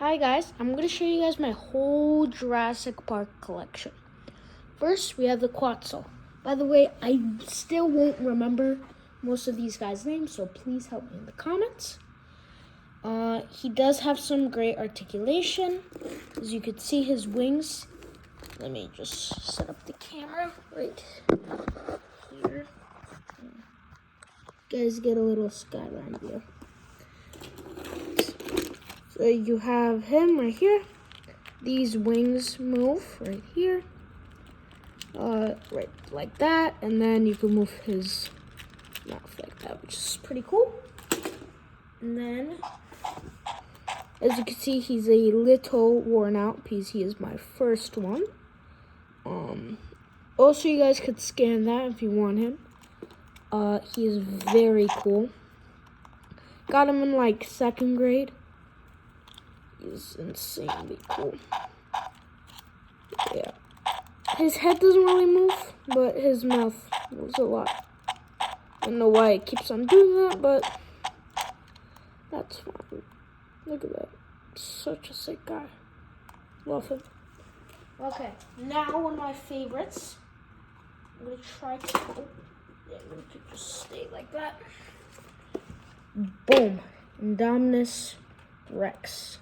Hi guys, I'm going to show you guys my whole Jurassic Park collection. First, we have the Quetzal. By the way, I still won't remember most of these guys' names, so please help me in the comments. He does have some great articulation. As you can see, his wings. Let me just set up the camera right here. You guys get a little skyline view. So you have him right here. These wings move right here. Right like that. And then you can move his mouth like that, which is pretty cool. And then, as you can see, he's a little worn out because he is my first one. Also, you guys could scan that if you want him. He is very cool. Got him in like 2nd grade. He's insanely cool. Yeah. His head doesn't really move, but his mouth moves a lot. I don't know why it keeps on doing that, but that's fine. Look at that. Such a sick guy. Love him. Okay, now one of my favorites. I'm going to try to... Yeah, I'm going to just stay like that. Boom. Indominus Rex.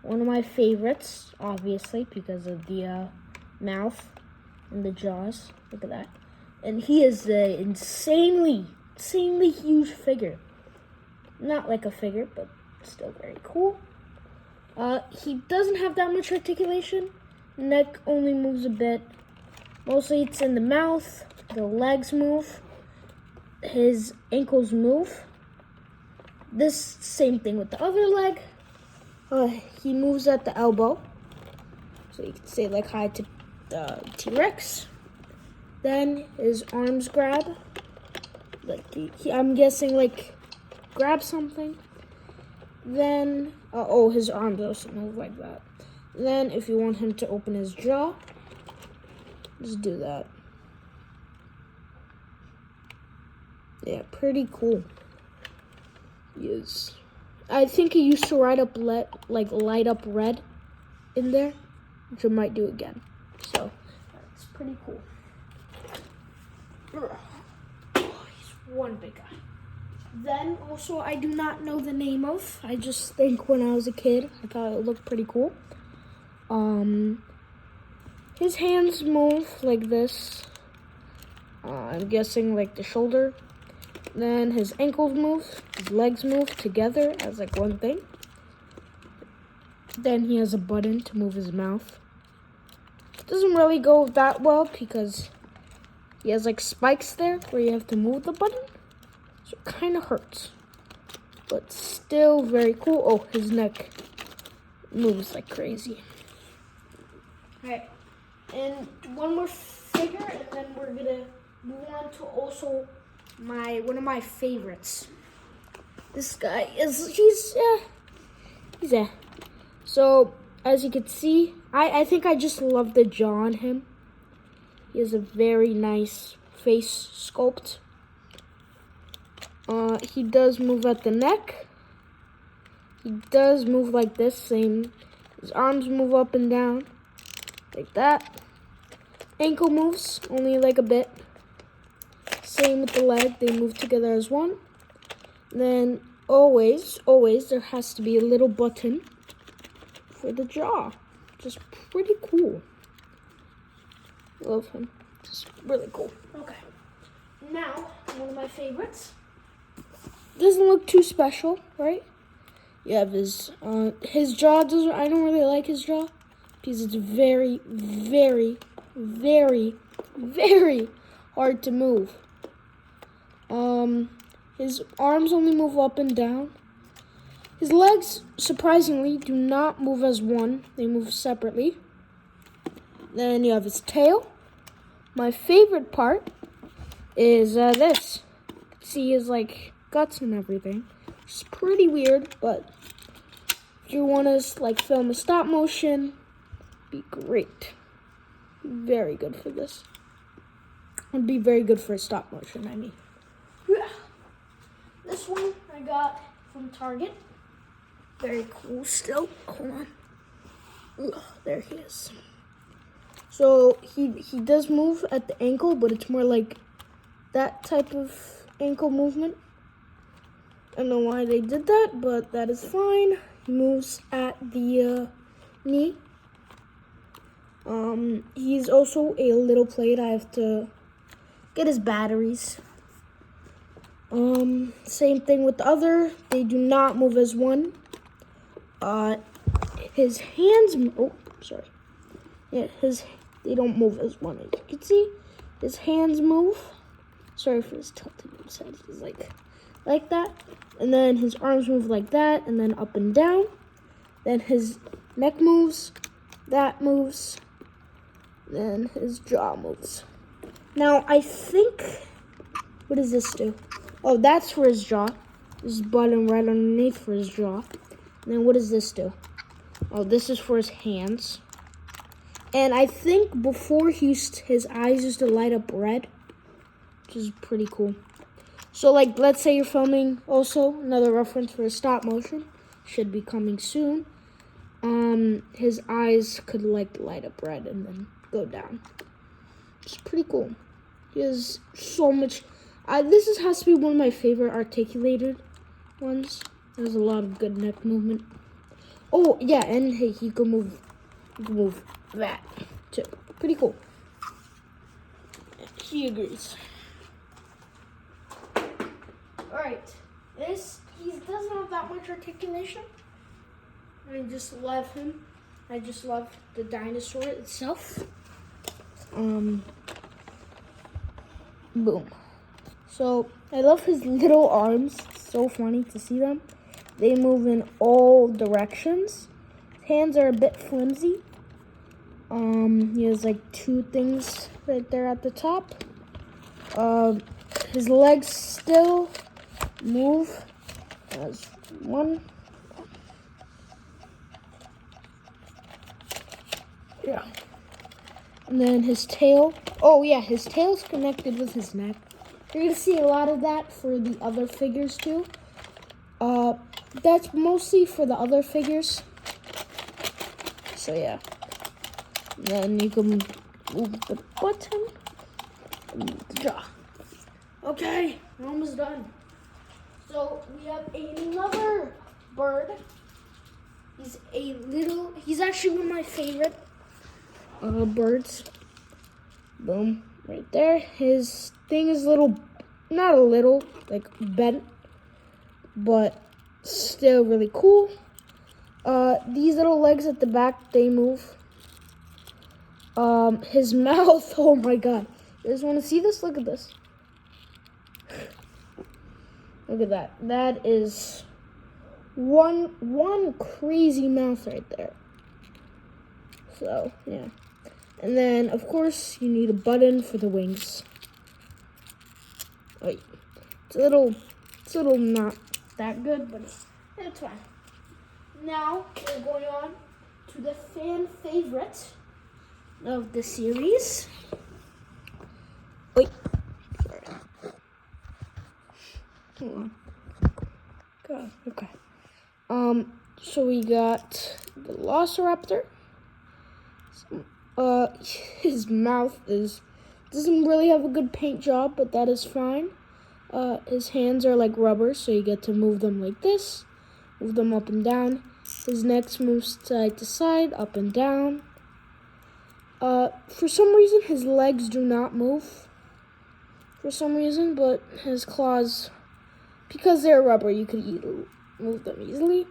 One of my favorites, obviously, because of the mouth and the jaws. Look at that. And he is an insanely huge figure. Not like a figure, but still very cool. He doesn't have that much articulation. Neck only moves a bit. Mostly it's in the mouth. The legs move. His ankles move. This same thing with the other leg. He moves at the elbow. So you can say like hi to T-Rex. Then his arms grab. Like I'm guessing like grab something. Then, his arms also move like that. Then if you want him to open his jaw, just do that. Yeah, pretty cool. He is. I think he used to light up red in there, which I might do again. So that's pretty cool. He's one big guy. Then also I do not know the name of. I just think when I was a kid, I thought it looked pretty cool. His hands move like this. I'm guessing like the shoulder. Then his ankles move, his legs move together as like one thing. Then he has a button to move his mouth. It doesn't really go that well because he has like spikes there where you have to move the button. So it kind of hurts. But still very cool. Oh, his neck moves like crazy. Alright, and one more figure and then we're gonna move on to also one of my favorites. This guy he's So as you can see, I think I just love the jaw on him. He has a very nice face sculpt. He does move at the neck. He does move like this, same. His arms move up and down like that. Ankle moves only like a bit. Same with the leg, they move together as one. Then always there has to be a little button for the jaw. Just pretty cool. Love him. Just really cool. Okay. Now, one of my favorites. Doesn't look too special, right? You have his jaw doesn't. I don't really like his jaw because it's very hard to move. His arms only move up and down. His legs, surprisingly, do not move as one. They move separately. Then you have his tail. My favorite part is this. See his like guts and everything. It's pretty weird, but if you want to like film a stop motion, be great. Very good for this. Would be very good for a stop motion, I mean. This one I got from Target. Very cool still. Hold on. Ugh, there he is. So he does move at the ankle, but it's more like that type of ankle movement. I don't know why they did that, but that is fine. He moves at the knee. He's also a little plate. I have to get his batteries. Same thing with the other. They do not move as one. His hands. Oh, sorry. Yeah, they don't move as one. As you can see, his hands move. Sorry for his tilting upside. He's like that, and then his arms move like that, and then up and down. Then his neck moves. That moves. Then his jaw moves. Now I think. What does this do? Oh, that's for his jaw. This button right underneath for his jaw. And then what does this do? Oh, this is for his hands. And I think before his eyes used to light up red, which is pretty cool. So like, let's say you're filming, also another reference for a stop motion, should be coming soon. His eyes could like light up red and then go down. It's pretty cool. He has so much. This has to be one of my favorite articulated ones. There's a lot of good neck movement. Oh yeah, and hey, he can move that too. Pretty cool. He agrees. All right, he doesn't have that much articulation. I just love him. I just love the dinosaur itself. Boom. So I love his little arms. It's so funny to see them. They move in all directions. His hands are a bit flimsy. He has like two things right there at the top. His legs still move as one. Yeah. And then his tail. Oh yeah, his tail's connected with his neck. You're gonna see a lot of that for the other figures too. That's mostly for the other figures. So yeah. And then you can move the button and move the jaw. Okay, we're almost done. So we have another bird. He's actually one of my favorite birds. Boom, right there. His thing is not a little, like bent, but still really cool. These little legs at the back, they move. His mouth, oh my god. You guys want to see this? Look at this. Look at that. That is one crazy mouth right there. So, yeah. And then, of course, you need a button for the wings. Wait. It's a little not that good, but it's fine. Now, we're going on to the fan favorite of the series. Wait. Sorry. Hold on. God, okay. So we got the Velociraptor. His mouth doesn't really have a good paint job, but that is fine. His hands are like rubber, so you get to move them like this, move them up and down. His neck moves side to side, up and down. For some reason, his legs do not move. For some reason, but his claws, because they're rubber, you could move them easily.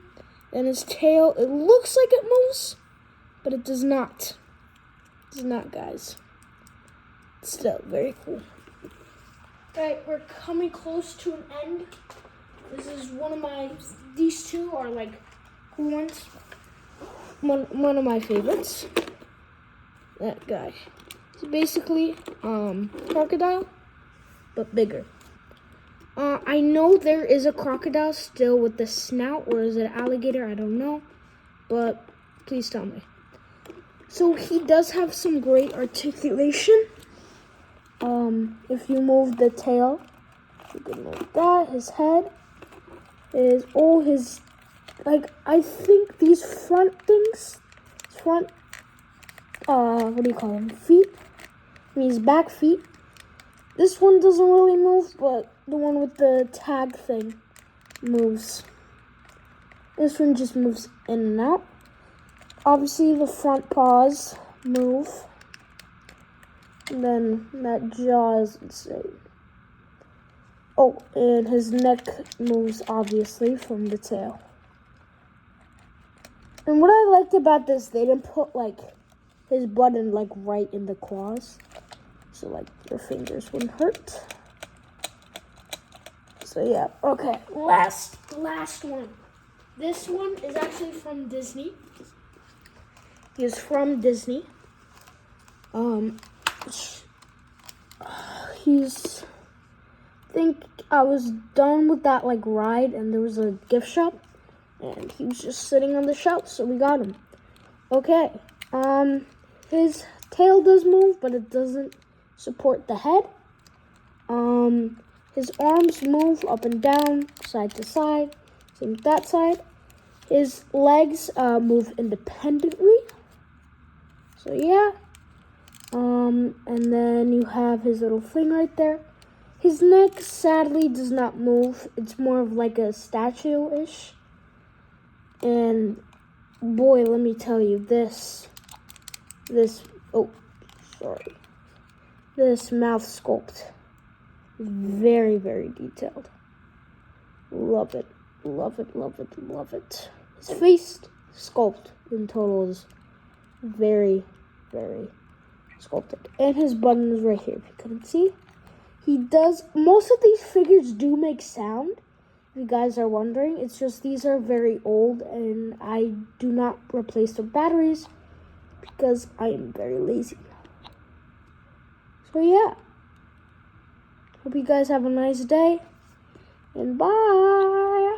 And his tail, it looks like it moves, but it does not. It does not, guys. Still, very cool. Alright, we're coming close to an end. This is these two are like cool ones. One of my favorites. That guy. It's basically crocodile, but bigger. I know there is a crocodile still with the snout, or is it an alligator? I don't know, but please tell me. So he does have some great articulation. If you move the tail, you can move that. His head is all his Like, I think these front things, what do you call them? Feet? These back feet. This one doesn't really move, but the one with the tag thing moves. This one just moves in and out. Obviously, the front paws move. And then that jaw is insane. Oh, and his neck moves, obviously, from the tail. And what I liked about this, they didn't put, like, his button, like, right in the claws. So, like, your fingers wouldn't hurt. So, yeah. Okay, last one. This one is actually from Disney. He's from Disney. I think I was done with that, like, ride, and there was a gift shop. And he was just sitting on the shelf, so we got him. Okay, his tail does move, but it doesn't support the head. His arms move up and down, side to side, same with that side. His legs move independently. So yeah. And then you have his little thing right there. His neck sadly does not move. It's more of like a statue-ish. And boy, let me tell you, this mouth sculpt is very, very detailed. Love it, love it, love it, love it. His face sculpt in total is very, very sculpted. And his button is right here, if you couldn't see. Most of these figures do make sound. If you guys are wondering, it's just these are very old and I do not replace their batteries because I am very lazy. So yeah, hope you guys have a nice day and bye.